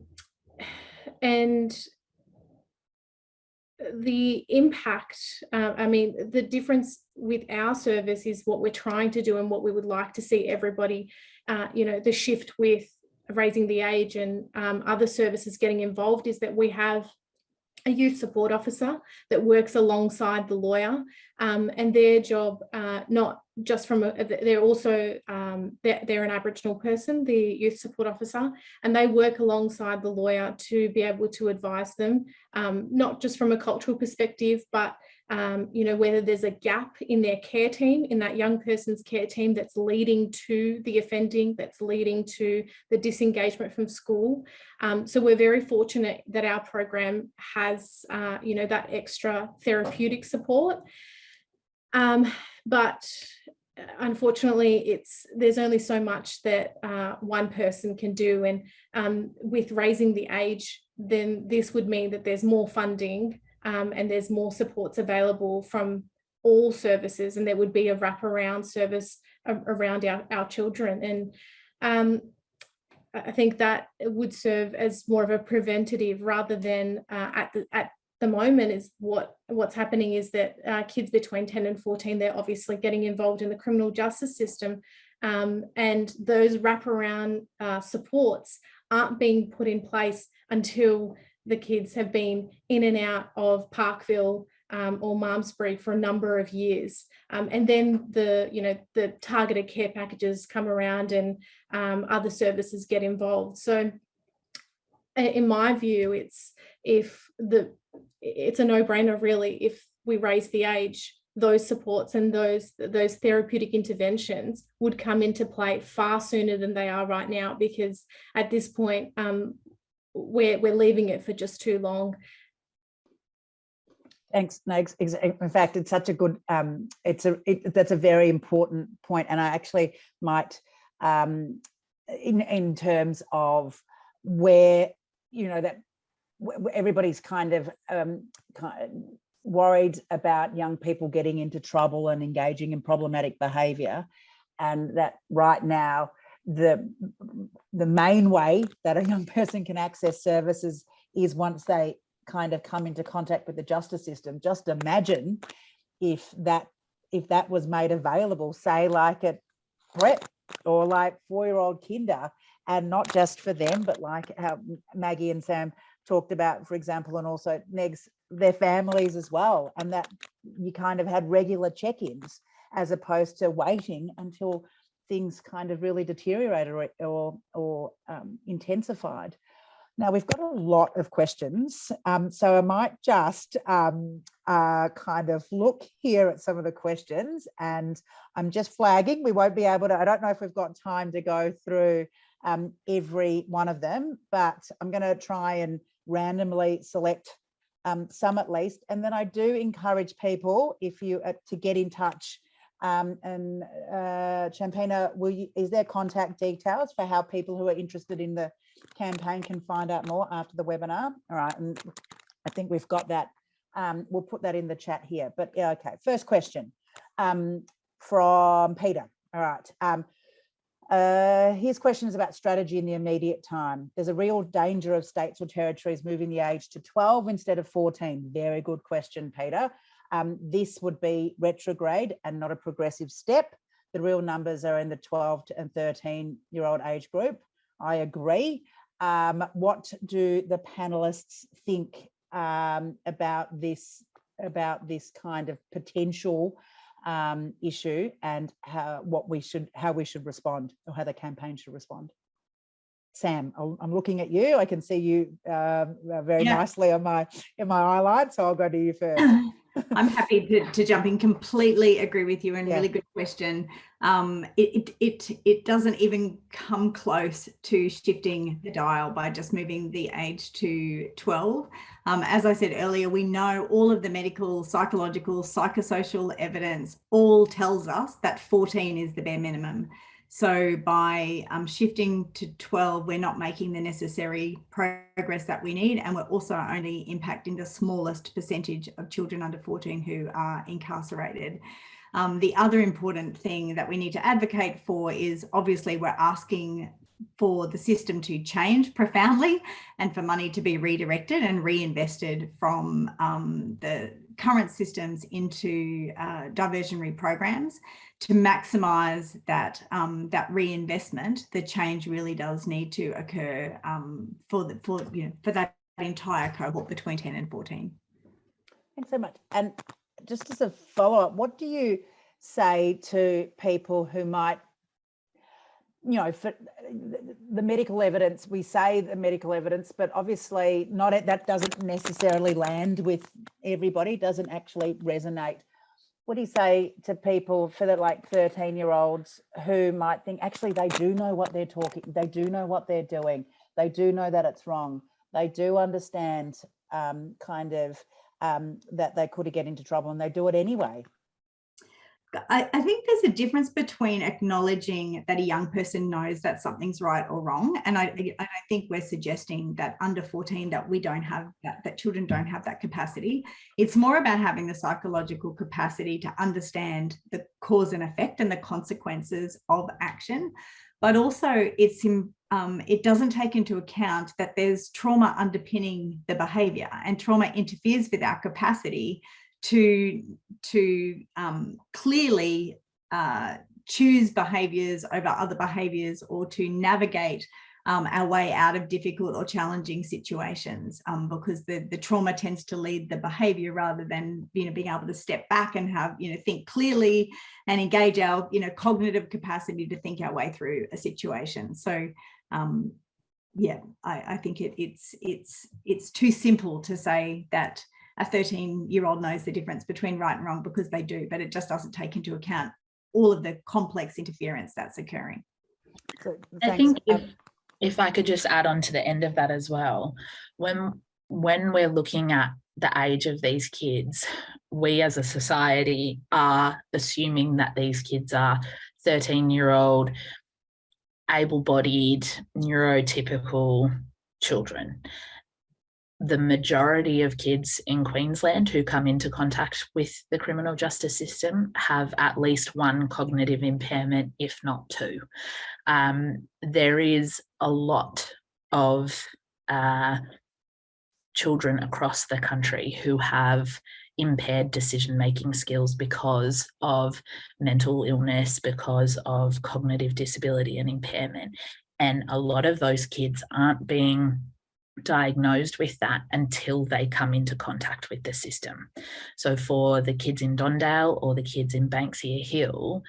the impact, the difference with our service is what we're trying to do and what we would like to see everybody, the shift with raising the age and other services getting involved, is that we have a youth support officer that works alongside the lawyer, and their job, not just from they're also they're an Aboriginal person, the youth support officer, and they work alongside the lawyer to be able to advise them, not just from a cultural perspective, but whether there's a gap in their care team, in that young person's care team, that's leading to the offending, that's leading to the disengagement from school. So we're very fortunate that our program has, that extra therapeutic support. But unfortunately, there's only so much that one person can do. And with raising the age, then this would mean that there's more funding, and there's more supports available from all services, and there would be a wraparound service around our children. And I think that would serve as more of a preventative rather than at the moment is what's happening is that kids between 10 and 14, they're obviously getting involved in the criminal justice system, and those wraparound supports aren't being put in place until the kids have been in and out of Parkville or Malmesbury for a number of years, and then the targeted care packages come around and other services get involved. So in my view, it's a no-brainer really. If we raise the age, those supports and those therapeutic interventions would come into play far sooner than they are right now, because at this point we're leaving it for just too long. Thanks, Nags. In fact, it's such a good, that's a very important point. And I actually might, in terms of where, that everybody's kind of worried about young people getting into trouble and engaging in problematic behaviour, and that right now, the main way that a young person can access services is once they kind of come into contact with the justice system. Just imagine if that was made available, say like at prep or like 4-year-old kinder, and not just for them, but like how Maggie and Sam talked about, for example, and also Negs, their families as well, and that you kind of had regular check-ins as opposed to waiting until things kind of really deteriorated or intensified. Now, we've got a lot of questions, so I might just kind of look here at some of the questions, and I'm just flagging. We won't be able to, I don't know if we've got time to go through every one of them, but I'm going to try and randomly select some at least. And then I do encourage people, if you to get in touch. And Champina, is there contact details for how people who are interested in the campaign can find out more after the webinar? All right, and I think we've got that. We'll put that in the chat here. But yeah, okay. First question from Peter. All right. His question is about strategy in the immediate time. There's a real danger of states or territories moving the age to 12 instead of 14. Very good question, Peter. This would be retrograde and not a progressive step. The real numbers are in the 12 and 13-year-old age group. I agree. What do the panelists think about this kind of potential issue, and how we should respond, or how the campaign should respond? Sam, I'm looking at you. I can see you very nicely in my eye line, so I'll go to you first. I'm happy to jump in. Completely agree with you, and really good question. It doesn't even come close to shifting the dial by just moving the age to 12. As I said earlier, we know all of the medical, psychological, psychosocial evidence all tells us that 14 is the bare minimum. So by shifting to 12, we're not making the necessary progress that we need, and we're also only impacting the smallest percentage of children under 14 who are incarcerated. The other important thing that we need to advocate for is, obviously, we're asking for the system to change profoundly and for money to be redirected and reinvested from the current systems into diversionary programs to maximise that reinvestment. The change really does need to occur for that entire cohort between 10 and 14. Thanks so much. And just as a follow-up, what do you say to people who might, for the medical evidence, we say the medical evidence, but obviously that doesn't necessarily land with everybody, doesn't actually resonate. What do you say to people, for the 13-year-olds who might think actually they do know what they're they do know what they're doing, they do know that it's wrong, they do understand that they could get into trouble, and they do it anyway? I think there's a difference between acknowledging that a young person knows that something's right or wrong, and I think we're suggesting that under 14 that we don't have that children don't have that capacity. It's more about having the psychological capacity to understand the cause and effect and the consequences of action. but also it doesn't take into account that there's trauma underpinning the behaviour, and trauma interferes with our capacity to clearly choose behaviours over other behaviours, or to navigate our way out of difficult or challenging situations, because the trauma tends to lead the behaviour rather than being able to step back and have think clearly and engage our cognitive capacity to think our way through a situation. So yeah, I think it's too simple to say that a 13-year-old knows the difference between right and wrong, because they do, but it just doesn't take into account all of the complex interference that's occurring. So, I think if I could just add on to the end of that as well, when we're looking at the age of these kids, we as a society are assuming that these kids are 13-year-old, able-bodied, neurotypical children. The majority of kids in Queensland who come into contact with the criminal justice system have at least one cognitive impairment, if not two. There is a lot of children across the country who have impaired decision-making skills because of mental illness, because of cognitive disability and impairment. And a lot of those kids aren't being diagnosed with that until they come into contact with the system. So for the kids in Dondale or the kids in Banksia Hill,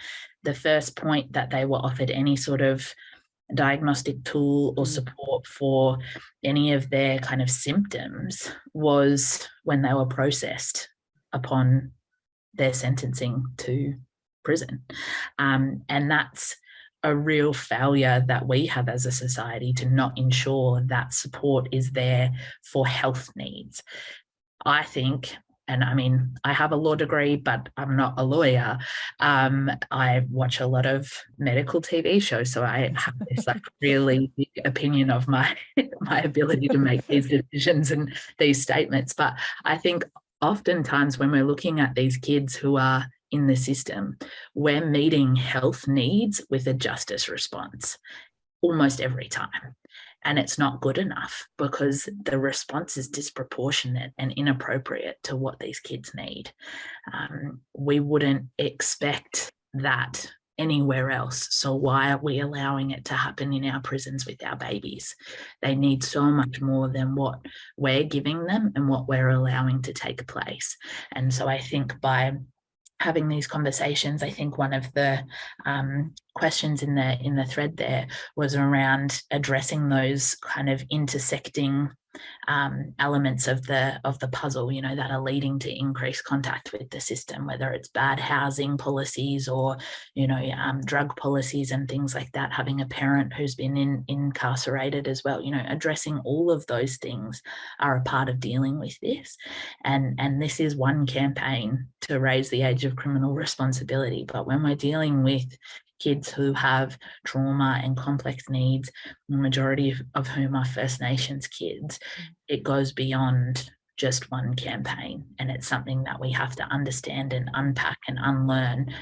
the first point that they were offered any sort of diagnostic tool or support for any of their kind of symptoms was when they were processed upon their sentencing to prison. And that's a real failure that we have as a society, to not ensure that support is there for health needs. I think, and I mean, I have a law degree, but I'm not a lawyer. I watch a lot of medical TV shows, so I have this like really big opinion of my ability to make these decisions and these statements. But I think oftentimes when we're looking at these kids who are in the system, we're meeting health needs with a justice response almost every time. And it's not good enough, because the response is disproportionate and inappropriate to what these kids need. We wouldn't expect that anywhere else. So why are we allowing it to happen in our prisons with our babies? They need so much more than what we're giving them and what we're allowing to take place. And so I think by having these conversations, I think one of the questions in the thread there was around addressing those kind of intersecting elements of the puzzle, that are leading to increased contact with the system, whether it's bad housing policies or, drug policies and things like that, having a parent who's been incarcerated as well, addressing all of those things are a part of dealing with this. And this is one campaign to raise the age of criminal responsibility. But when we're dealing with kids who have trauma and complex needs, the majority of whom are First Nations kids, it goes beyond just one campaign. And it's something that we have to understand and unpack and unlearn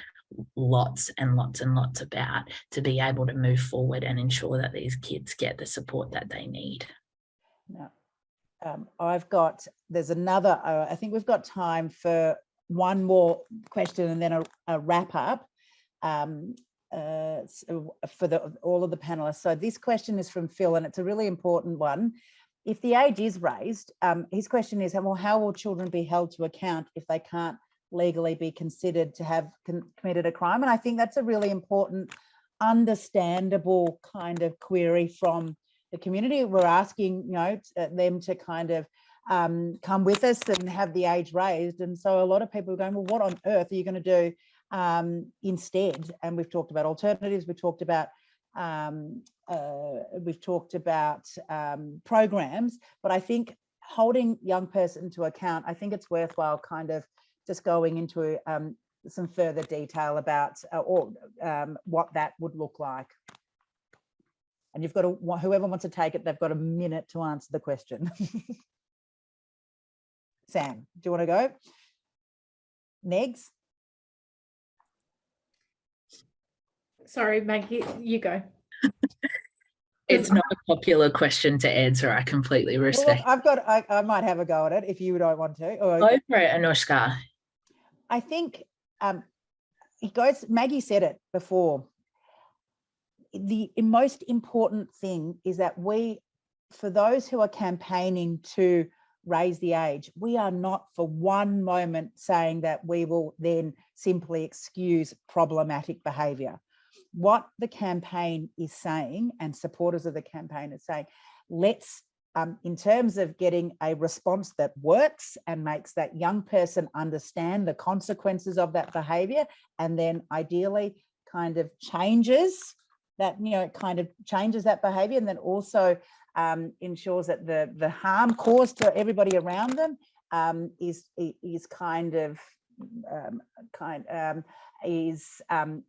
lots and lots and lots about, to be able to move forward and ensure that these kids get the support that they need. Now, there's another, I think we've got time for one more question and then a wrap up. For all of the panelists. So this question is from Phil, and it's a really important one. If the age is raised, his question is, well, how will children be held to account if they can't legally be considered to have committed a crime? And I think that's a really important, understandable kind of query from the community. We're asking, them to kind of come with us and have the age raised. And so a lot of people are going, well, what on earth are you going to do instead? And we've talked about alternatives, we've talked about programs, but I think holding young person to account, I think it's worthwhile kind of just going into some further detail about what that would look like. And you've got to, whoever wants to take it, they've got a minute to answer the question. Sam, do you want to go? Negs? Sorry, Maggie, you go. It's not a popular question to answer. I completely Well, respect. look, I might have a go at it if you don't want to. Or, Go for it, Anushka. I think Maggie said it before. The most important thing is that for those who are campaigning to raise the age, we are not for one moment saying that we will then simply excuse problematic behaviour. What the campaign is saying, and supporters of the campaign are saying, let's, in terms of getting a response that works and makes that young person understand the consequences of that behaviour, and then ideally kind of changes that, changes that behaviour, and then also ensures that the harm caused to everybody around them is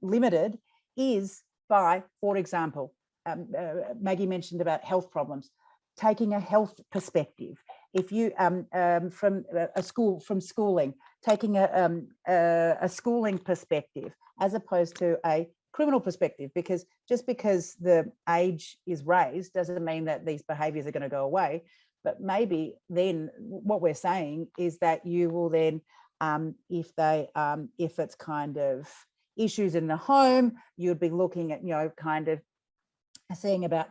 limited, is by, for example, Maggie mentioned about health problems, taking a health perspective. If you from schooling, taking a schooling perspective as opposed to a criminal perspective, because just because the age is raised doesn't mean that these behaviours are going to go away. But maybe then what we're saying is that you will then, if it's kind of issues in the home, you'd be looking at, kind of seeing about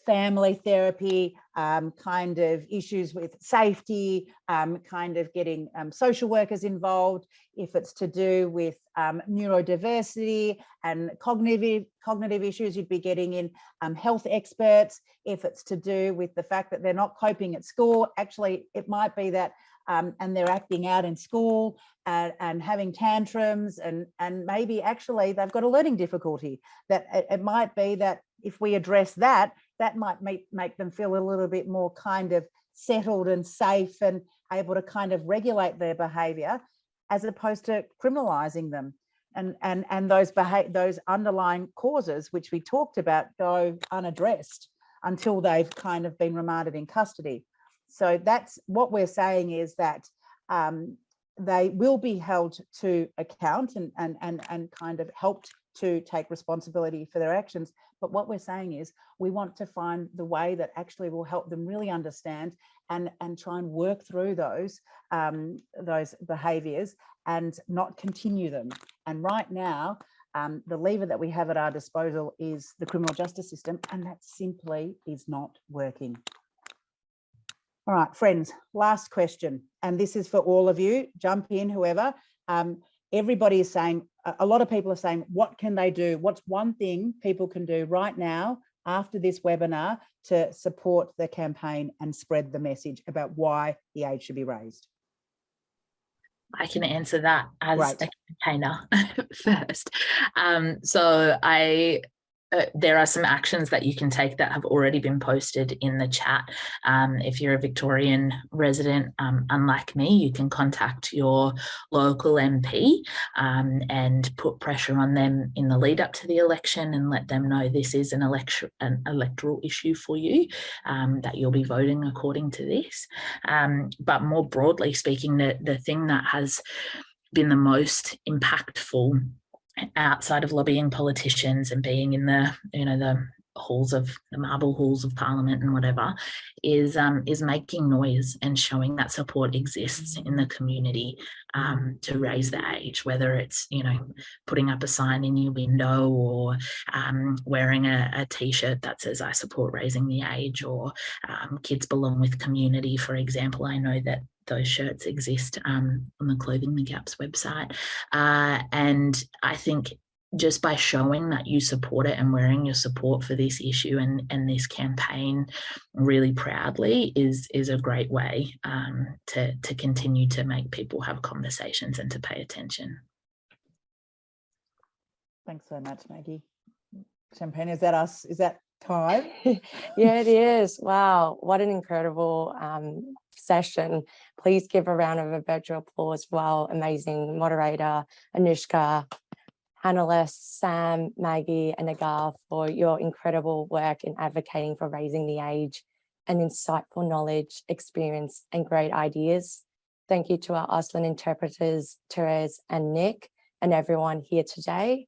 family therapy, kind of issues with safety, kind of getting social workers involved. If it's to do with neurodiversity and cognitive issues, you'd be getting in health experts. If it's to do with the fact that they're not coping at school, actually it might be that and they're acting out in school and having tantrums, and maybe actually they've got a learning difficulty, that it might be that if we address that, that might make them feel a little bit more kind of settled and safe and able to kind of regulate their behaviour, as opposed to criminalising them. And those underlying causes, which we talked about, go unaddressed until they've kind of been remanded in custody. So that's what we're saying, is that they will be held to account and kind of helped to take responsibility for their actions. But what we're saying is we want to find the way that actually will help them really understand and try and work through those behaviours and not continue them. And right now, the lever that we have at our disposal is the criminal justice system, and that simply is not working. All right, friends, last question. And this is for all of you. Jump in, whoever. Everybody is saying, a lot of people are saying, what can they do? What's one thing people can do right now after this webinar to support the campaign and spread the message about why the age should be raised? I can answer that as Right. a campaigner first. There are some actions that you can take that have already been posted in the chat. If you're a Victorian resident, unlike me, you can contact your local MP and put pressure on them in the lead up to the election and let them know this is an electoral issue for you, that you'll be voting according to this. But more broadly speaking, the thing that has been the most impactful outside of lobbying politicians and being in the the marble halls of Parliament and whatever, is making noise and showing that support exists in the community to raise the age, whether it's putting up a sign in your window or wearing a t-shirt that says I support raising the age, or Kids Belong with Community, for example. I know that those shirts exist on the Clothing the Gap's website. And I think just by showing that you support it and wearing your support for this issue and this campaign really proudly is a great way to continue to make people have conversations and to pay attention. Thanks so much, Maggie. Champagne, is that us? Is that time? Yeah, it is. Wow, what an incredible session. Please give a round of a virtual applause for our amazing moderator, Anushka, panelists, Sam, Maggie and Agar, for your incredible work in advocating for raising the age and insightful knowledge, experience and great ideas. Thank you to our Auslan interpreters, Therese and Nick, and everyone here today.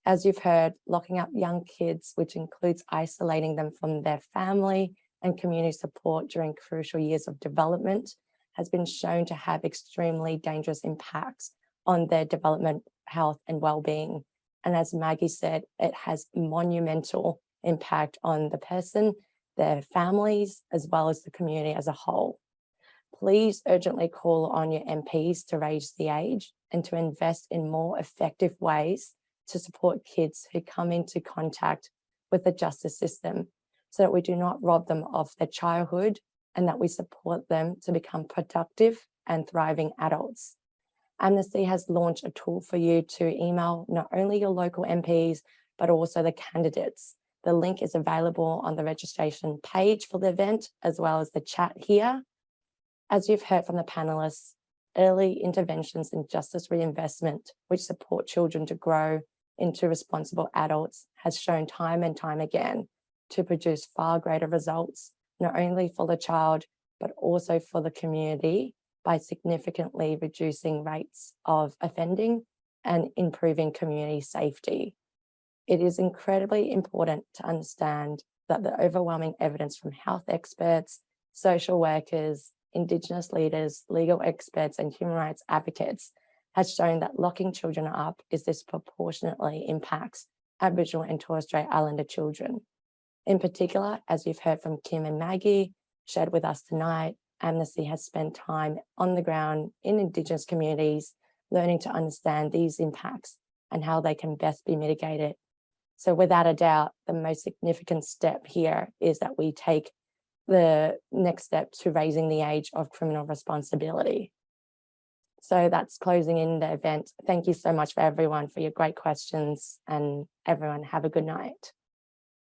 As you've heard, locking up young kids, which includes isolating them from their family and community support during crucial years of development, has been shown to have extremely dangerous impacts on their development, health, and well-being. And as Maggie said, it has monumental impact on the person, their families, as well as the community as a whole. Please urgently call on your MPs to raise the age and to invest in more effective ways to support kids who come into contact with the justice system, so that we do not rob them of their childhood and that we support them to become productive and thriving adults. Amnesty has launched a tool for you to email not only your local MPs, but also the candidates. The link is available on the registration page for the event, as well as the chat here. As you've heard from the panelists, early interventions in justice reinvestment, which support children to grow into responsible adults, has shown time and time again to produce far greater results, not only for the child, but also for the community, by significantly reducing rates of offending and improving community safety. It is incredibly important to understand that the overwhelming evidence from health experts, social workers, Indigenous leaders, legal experts, and human rights advocates has shown that locking children up is disproportionately impacts Aboriginal and Torres Strait Islander children. In particular, as you've heard from Kim and Maggie, shared with us tonight, Amnesty has spent time on the ground in Indigenous communities, learning to understand these impacts and how they can best be mitigated. So without a doubt, the most significant step here is that we take the next step to raising the age of criminal responsibility. So that's closing in the event. Thank you so much for everyone for your great questions, and everyone have a good night.